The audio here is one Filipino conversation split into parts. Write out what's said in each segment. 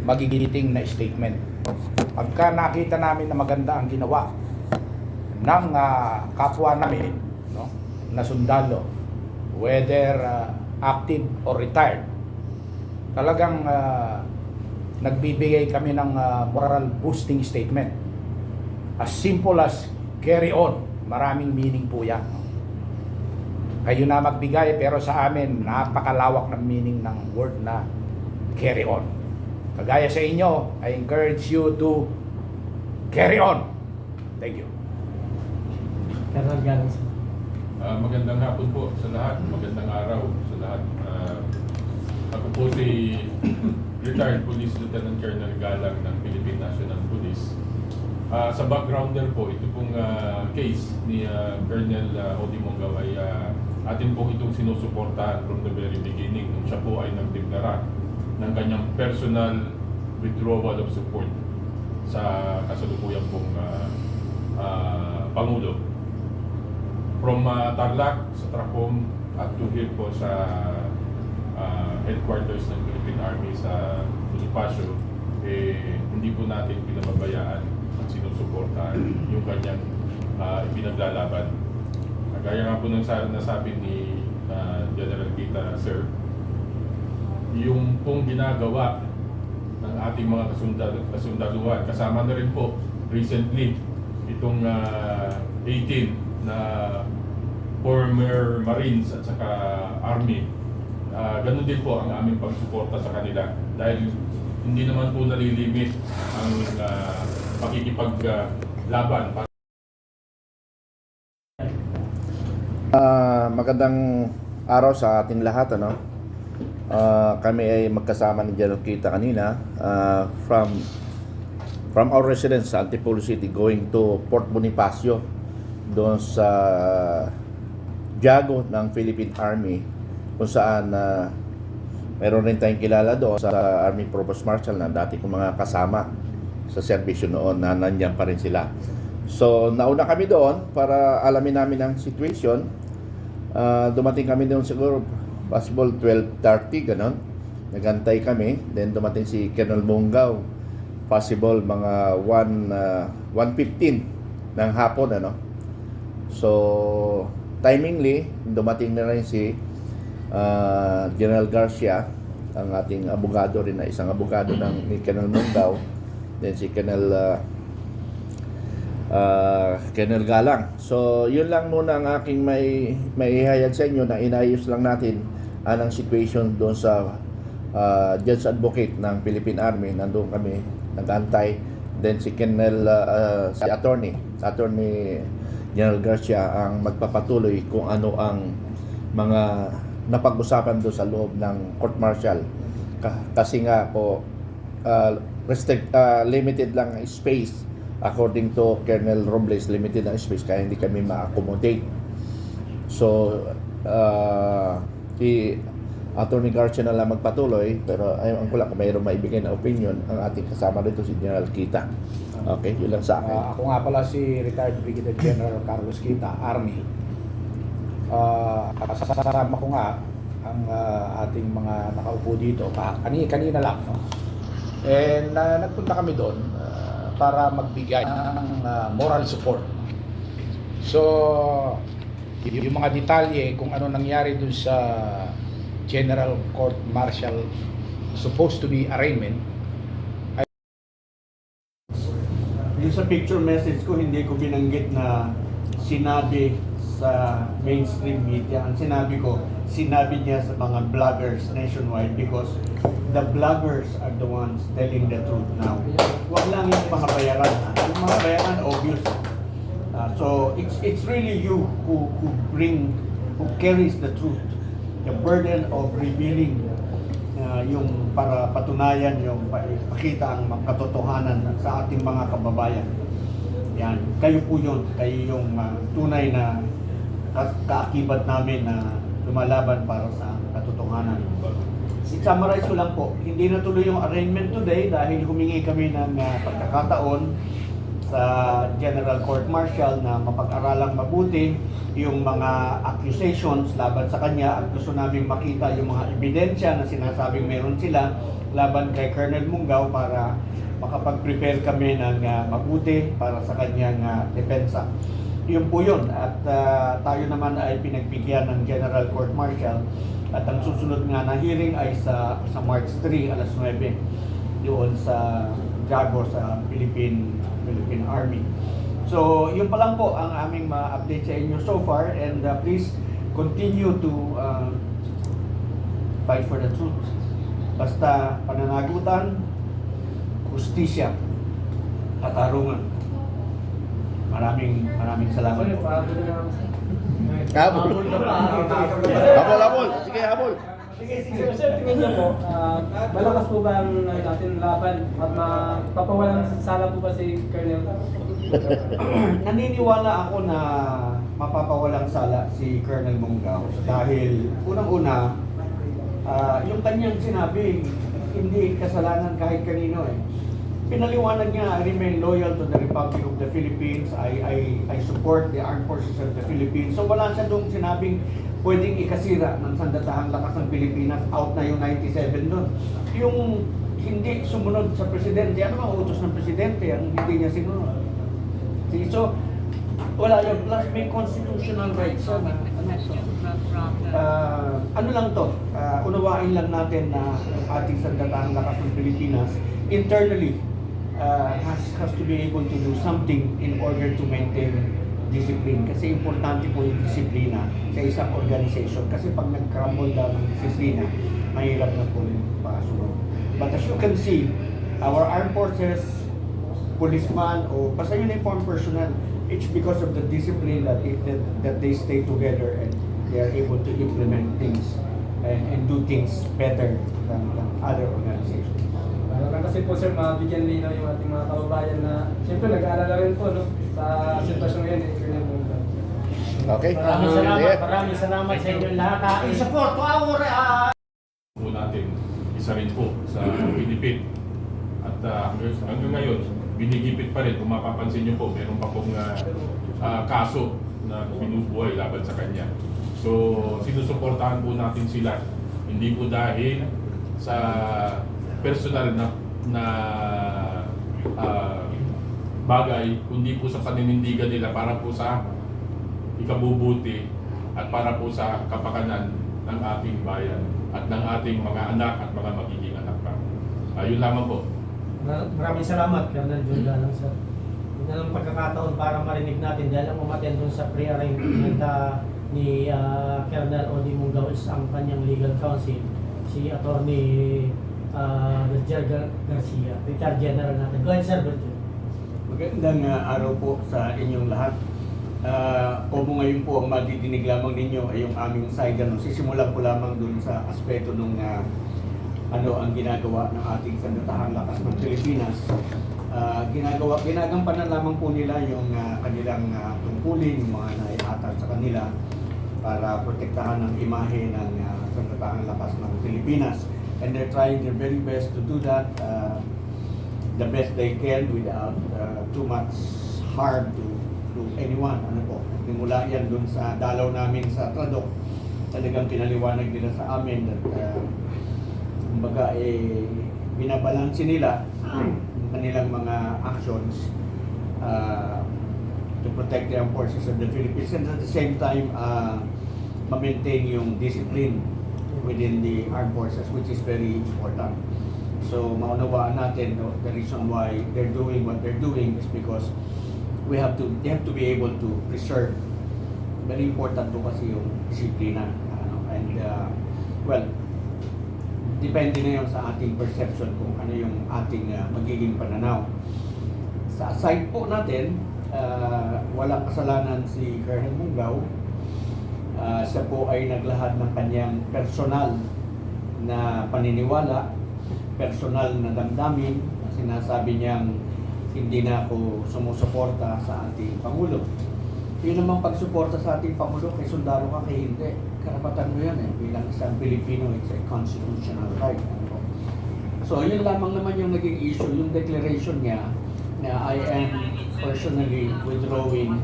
magigiting na statement. Pagka nakita namin na maganda ang ginawa ng kapwa namin, no, na sundalo, whether active or retired, talagang nagbibigay kami ng moral boosting statement. As simple as carry on. Maraming meaning po yan. Kayo na magbigay, pero sa amin napakalawak ng meaning ng word na carry on. Kagaya sa inyo, I encourage you to carry on. Thank you. Magandang hapon po sa lahat. Magandang araw sa lahat. Ako po si retired Police Lieutenant Colonel Galang ng Philippine National Police. Sa backgrounder po, ito pong case ni Colonel Odi Mongaw ay atin pong itong sinusuportahan from the very beginning nung siya po ay nagdeklara ng kanyang personal withdrawal of support sa kasalukuyan pong Pangulo. From Tarlac sa Tracom at to here po sa headquarters ng Philippine Army sa Bonifacio, hindi po natin pinababayaan at sinusuportahan yung kanyang ipinaglalaban. Gaya nga po ng nasabi ni General Kita, Sir, yung pong ginagawa ng ating mga kasundaluhan, kasama na rin po recently itong 18 na former Marines at saka Army. Ganun din po ang aming pagsuporta sa kanila dahil hindi naman po nalilimit ang pakikipaglaban. Magandang araw sa ating lahat, ano? Kami ay magkasama ni General Kita kanina from our residence sa Antipolo City going to Port Bonifacio, doon sa Jago ng Philippine Army, kung saan meron rin tayong kilala doon sa Army Provost Marshal na dati kong mga kasama sa serbisyo noon na nandiyan pa rin sila. So nauna kami doon para alamin namin ang situation. Dumating kami doon siguro possible 12:30 ganon. Nagantay kami, then dumating si Colonel Mongaw possible mga 1:15 ng hapon, ano. So timingly dumating na rin si General Garcia, ang ating abogado rin, na isang abogado ng ni Colonel Mongaw, then si Colonel Galang. So yun lang muna ang aking maihayag sa inyo, na inayos lang natin ang situation doon sa Judge Advocate ng Philippine Army. Nandoon kami nag-antay, then si Colonel si Attorney General Garcia ang magpapatuloy kung ano ang mga napag-usapan doon sa loob ng court martial. Kasi nga po limited lang space. According to Colonel Robles, limited ang space kaya hindi kami ma-accommodate. So si Attorney Garcia na lang magpatuloy, pero ayaw ko lang kung mayroong maibigay na opinion ang ating kasama dito, si General Kita. Okay, yun lang sa akin. Ako nga pala si retired Brigadier General Carlos Kita, Army. Kasama ko nga ang ating mga nakaupo dito kanina lang, no? And nagpunta kami doon para magbigay ng moral support. So yung mga detalye kung ano nangyari dun sa General Court Martial supposed to be arraignment. Yung sa picture message ko, hindi ko binanggit na sinabi sa mainstream media. Ang sinabi niya sa mga vloggers nationwide, because the vloggers are the ones telling the truth now. Huwag lang yung mga bayaran. Yung mga bayaran, obvious. So it's really you who carries the truth, the burden of revealing yung para patunayan, yung pakita ang katotohanan sa ating mga kababayan. Yan, kayo po yun, kayo yung tunay na kaakibat namin na lumalaban para sa katotohanan. I-summarize ko lang po, hindi natuloy yung arraignment today dahil humingi kami ng pagkakataon sa General Court Martial na mapag-aralang mabuti yung mga accusations laban sa kanya, at gusto namin makita yung mga ebidensya na sinasabing meron sila laban kay Colonel Munggaw para makapag-prepare kami ng mabuti para sa kanyang depensa. Yun po yun. At tayo naman ay pinagbigyan ng General Court Martial, at ang susunod nga na hearing ay sa March 3, alas 9 doon sa Jago sa Philippine Army. So, yun pa lang po ang aming ma-update sa inyo so far, and please continue to fight for the truth. Basta pananagutan, hustisya, katarungan. Maraming salamat po. Habol. Habol. Sige, habol. Sir, tingin niyo po, malakas po ba ang natin laban at mapapawalang sala po ba si Colonel? Naniniwala ako na mapapawalang sala si Colonel Munggaw dahil unang-una, yung kanyang sinabi, hindi kasalanan kahit kanino eh. Pinaliwanag niya, I remain loyal to the Republic of the Philippines. I support the Armed Forces of the Philippines. So wala siya doon sinabing pwedeng ikasira ng sandatahang lakas ng Pilipinas. Out na yung 97 doon. Yung hindi sumunod sa presidente, ano ang utos ng presidente ang hindi niya sinunod? So, wala yun. Plus may constitutional rights siya na ano lang to, unawain lang natin na ating sandatahang lakas ng Pilipinas internally has to be able to do something in order to maintain discipline. Kasi importante po yung disiplina sa isang organization. Kasi pag nag-crumble down ng disiplina, mahirap na po yung pasunod. But as you can see, our armed forces, policeman, o basta uniformed personnel, it's because of the discipline that they stay together and they are able to implement things and do things better than other organizations. Kasi po sir, mabigyan linaw yung ating mga kababayan na siyempre nag-aalala rin po no, sa sitwasyon ngayon ni Colonel Munggaw. Okay. Maraming salamat sa inyong lahat. I-support our po natin, isa rin po sa Philippine. At hanggang ngayon, binigipit pa rin. Kung mapapansin nyo po, meron pa pong kaso na binubuhay laban sa kanya. So, sinusuportahan po natin sila. Hindi po dahil sa personal na bagay, kundi po sa paninindigan nila para po sa ikabubuti at para po sa kapakanan ng ating bayan at ng ating mga anak at mga magiging anak pa. Yun lamang po. Maraming salamat, Colonel Jordan, sir. Yun na lang pagkakataon para marinig natin dahil ang umaten dun sa pre-arrangement ni Colonel Odi Munggaw is ang kanyang legal counsel, si Attorney Berger Garcia, retired general natin. Go ahead, sir, Berger. Magandang araw po sa inyong lahat. Kung ngayon po ang madidinig lamang ninyo ay yung aming side, sisimulan ko lamang dun sa aspeto ng ano ang ginagawa ng ating sandatahang lakas ng Pilipinas. Ginagampanan lamang po nila yung kanilang tungkulin, yung mga naihatag sa kanila para protektahan ang imahe ng sandatahang lakas ng Pilipinas. And they're trying their very best to do that the best they can without too much harm to anyone. Ano po, nagmula yan dun sa dalaw namin sa Tradok. Talagang pinaliwanag nila sa amin that kumbaga binabalansin nila ang kanilang mga actions to protect the armed forces of the Philippines, and at the same time ma-maintain yung discipline within the armed forces, which is very important. So maunawaan natin the reason why they're doing what they're doing is because they have to be able to preserve. Very important po kasi yung disiplina, and well, depende na yun sa ating perception kung ano yung ating magiging pananaw. Sa side po natin, walang kasalanan si Colonel Munggaw. Siya po ay naglahad ng kanyang personal na paniniwala, personal na damdamin. Sinasabi niyang hindi na ako sumusuporta sa ating Pangulo. Yun namang pagsuporta sa ating Pangulo, kay sundalo ka, kay hindi. Karapatan mo yan bilang isang Pilipino, it's a constitutional right. So yun lamang naman yung naging issue, yung declaration niya na I am personally withdrawing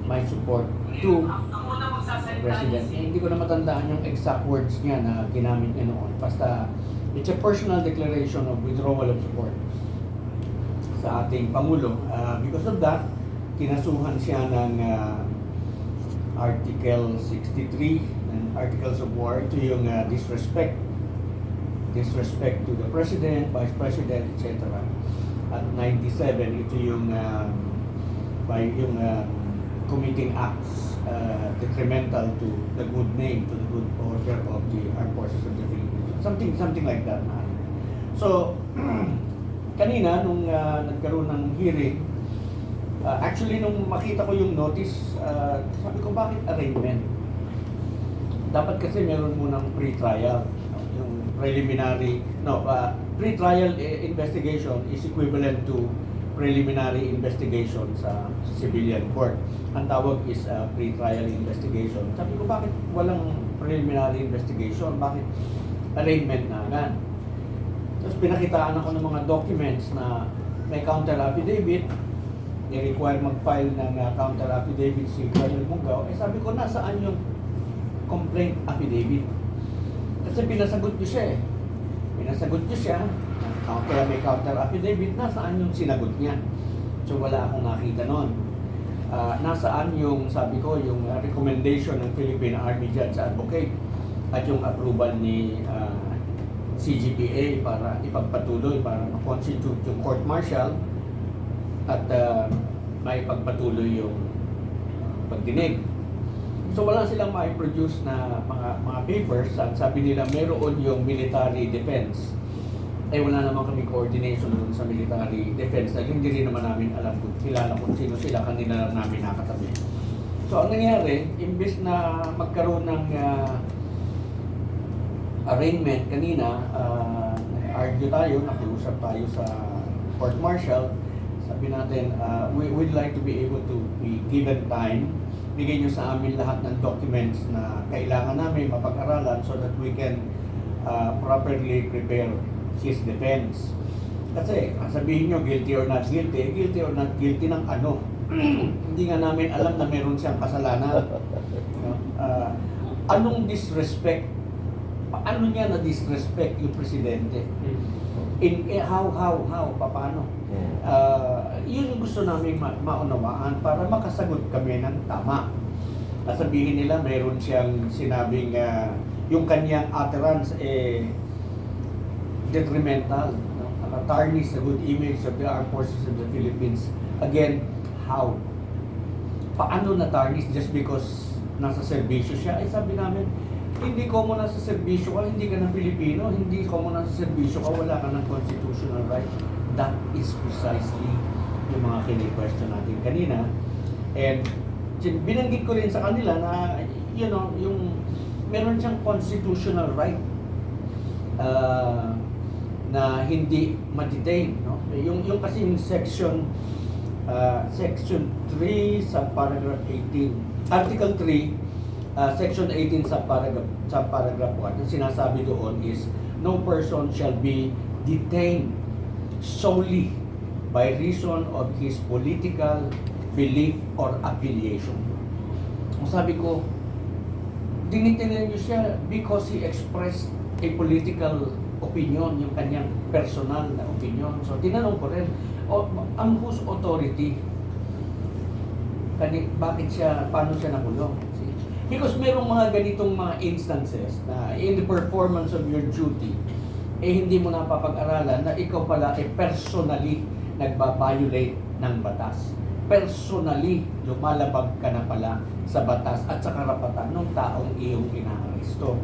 my support to the President. Hindi ko na matandaan yung exact words niya na ginamit niya noon. Basta, it's a personal declaration of withdrawal of support sa ating Pangulo. Because of that, kinasuhan siya ng Article 63 and Articles of War. Ito yung disrespect to the President, Vice President, etc. At 97, ito yung committing acts detrimental to the good name, to the good order of the Armed Forces of the Philippines. Something like that. So, kanina, nung nagkaroon ng hearing, actually, nung makita ko yung notice, sabi ko, bakit arraignment? Dapat kasi meron munang pre-trial. Yung preliminary, pre-trial investigation is equivalent to preliminary investigation sa civilian court. Ang tawag is pre-trial investigation. Sabi ko, bakit walang preliminary investigation? Bakit arraignment na agad? Tapos pinakitaan ako ng mga documents na may counter affidavit, i-require mag-file ng counter affidavit si Colonel Mungao. Sabi ko, nasaan yung complaint affidavit? Kasi pinasagot niyo siya eh. May counter affidavit, nasaan yung sinagot niya? So wala akong nakita nun. Nasaan yung, sabi ko, yung recommendation ng Philippine Army Judge Advocate at yung approval ni CGPA para ipagpatuloy, para ma-constitute yung court martial at may pagpatuloy yung pagdinig. So wala silang ma-produce na mga papers at sabi nila meron yung military defense. Wala naman kami coordination dun sa military defense dahil hindi rin naman namin alam kilala kung sino sila, kanila lang namin nakatabi. So ang nangyari, imbes na magkaroon ng arraignment kanina, argue tayo, nakiusap tayo sa court martial. Sabi natin, we would like to be able to be given time. Bigay nyo sa amin lahat ng documents na kailangan namin mapag-aralan so that we can properly prepare his defense. Kasi sabihin nyo guilty or not guilty ng ano? Hindi nga namin alam na meron siyang kasalanan. Anong disrespect? Paano niya na disrespect yung presidente? How? Paano? Yun yung gusto namin maunawaan para makasagot kami ng tama. Sabihin nila mayroon siyang sinabing yung kanyang utterance detrimental, nakatarnish the good image of the Armed Forces of the Philippines. Again, how? Paano na-tarnish just because nasa serbisyo siya? Sabi namin, hindi ko mo nasa serbisyo ka, hindi ka ng Pilipino, hindi ko mo nasa serbisyo ka, wala ka ng constitutional right. That is precisely yung mga kini-question natin kanina. And binanggit ko rin sa kanila na, yung meron siyang constitutional right na hindi ma-detain, no? Yung kasi yung section 3 sa paragraph 18, Article 3, section 18 sa paragraph 1, ang sinasabi doon is no person shall be detained solely by reason of his political belief or affiliation. Ang sabi ko, dinitinan niyo siya because he expressed a political opinion, yung kanyang personal na opinion. So, tinanong ko rin, ang whose authority? Paano siya nakulong? Because merong mga ganitong mga instances na in the performance of your duty, hindi mo napapag-aralan na ikaw pala personally nagbabiolate ng batas. Personally, lumalabag ka na pala sa batas at sa karapatan ng taong iyong inaaresto.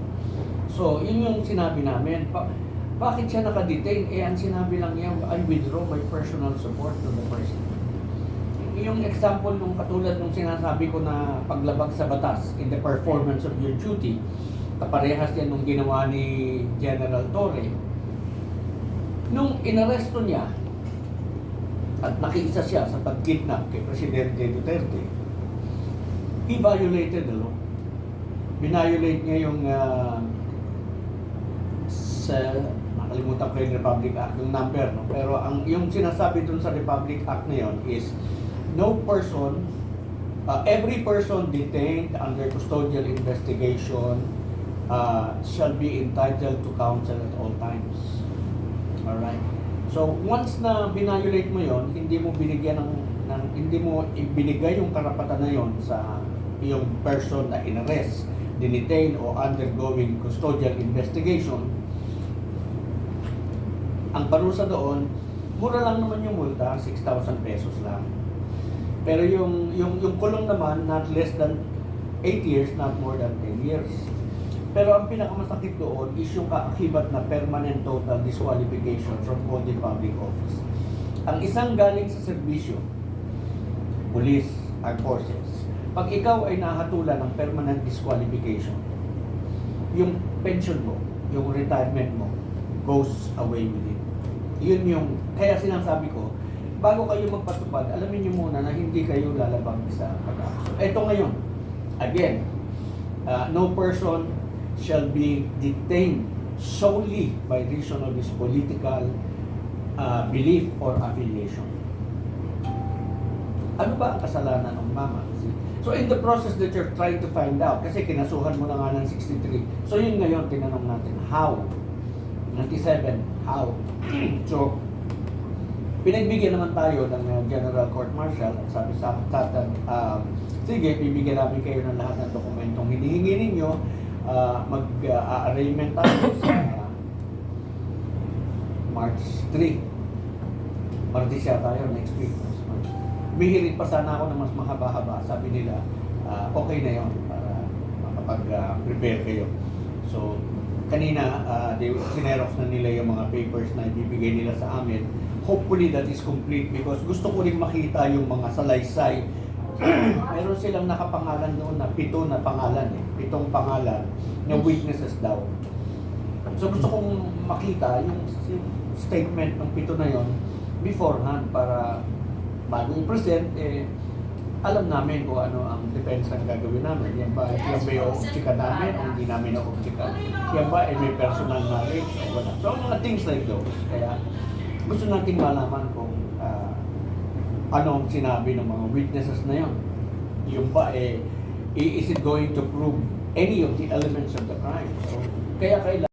So, yun yung sinabi namin. Bakit siya nakadetain? Ang sinabi lang niya, I withdraw my personal support to the person. Yung example nung katulad nung sinasabi ko na paglabag sa batas in the performance of your duty, kaparehas yan nung ginawa ni General Torre. Nung inaresto niya at nakiisa siya sa pag-kidnap kay Presidente Duterte, he violated the law. Binviolate niya yung nakalimutan ko yung Republic Act, yung number, no? Pero yung sinasabi dun sa Republic Act na yun is no person, every person detained under custodial investigation shall be entitled to counsel at all times. Alright? So, once na binayolate mo yon, hindi mo binigyan hindi mo ibinigay yung karapatan na yon sa yung person na in-arrest, dinitain, o undergoing custodial investigation, ang parusa doon, mura lang naman yung multa, 6,000 pesos lang. Pero yung kulong naman, not less than 8 years, not more than 10 years. Pero ang pinakamasakit doon is yung kaakibat na permanent total disqualification from holding public office. Ang isang galing sa serbisyo, police, armed forces, pag ikaw ay nahatulan ng permanent disqualification, yung pension mo, yung retirement mo, goes away with it. Yun yung, kaya sinasabi ko, bago kayo magpatupad, alamin nyo muna na hindi kayo lalabag sa pag-aksyon. Ito ngayon, again, no person shall be detained solely by reason of his political belief or affiliation. Ano ba ang kasalanan ng mama? So in the process that you're trying to find out, kasi kinasuhan mo na nga ng 63, so yun ngayon, tinanong natin, how? 97, how? So, pinagbigyan naman tayo ng General Court Martial at sabi sa atin, sige, bibigyan namin kayo ng lahat ng dokumentong hinihingi ninyo, mag-arraignment tayo sa March 3. Martisya tayo next week. Bihirit pa sana ako ng mas mahaba-haba. Sabi nila, okay na yon para makapag-prepare kayo. So, kanina, sinerox na nila yung mga papers na ibibigay nila sa amin. Hopefully that is complete because gusto ko rin makita yung mga salaysay. Meron silang nakapangalan doon na 7 na pangalan, 7 pangalan na witnesses daw. So gusto kong makita yung statement ng 7 na yon beforehand para bago i-present, alam namin kung ano ang depensa na gagawin namin. Yan ba yung objeka namin o hindi namin ang objeka? Yan ba ay may personal knowledge o wala? So mga things like those. Kaya gusto nating malaman kung ano ang sinabi ng mga witnesses na yon. Yung ba is it going to prove any of the elements of the crime? So, kaya kailangan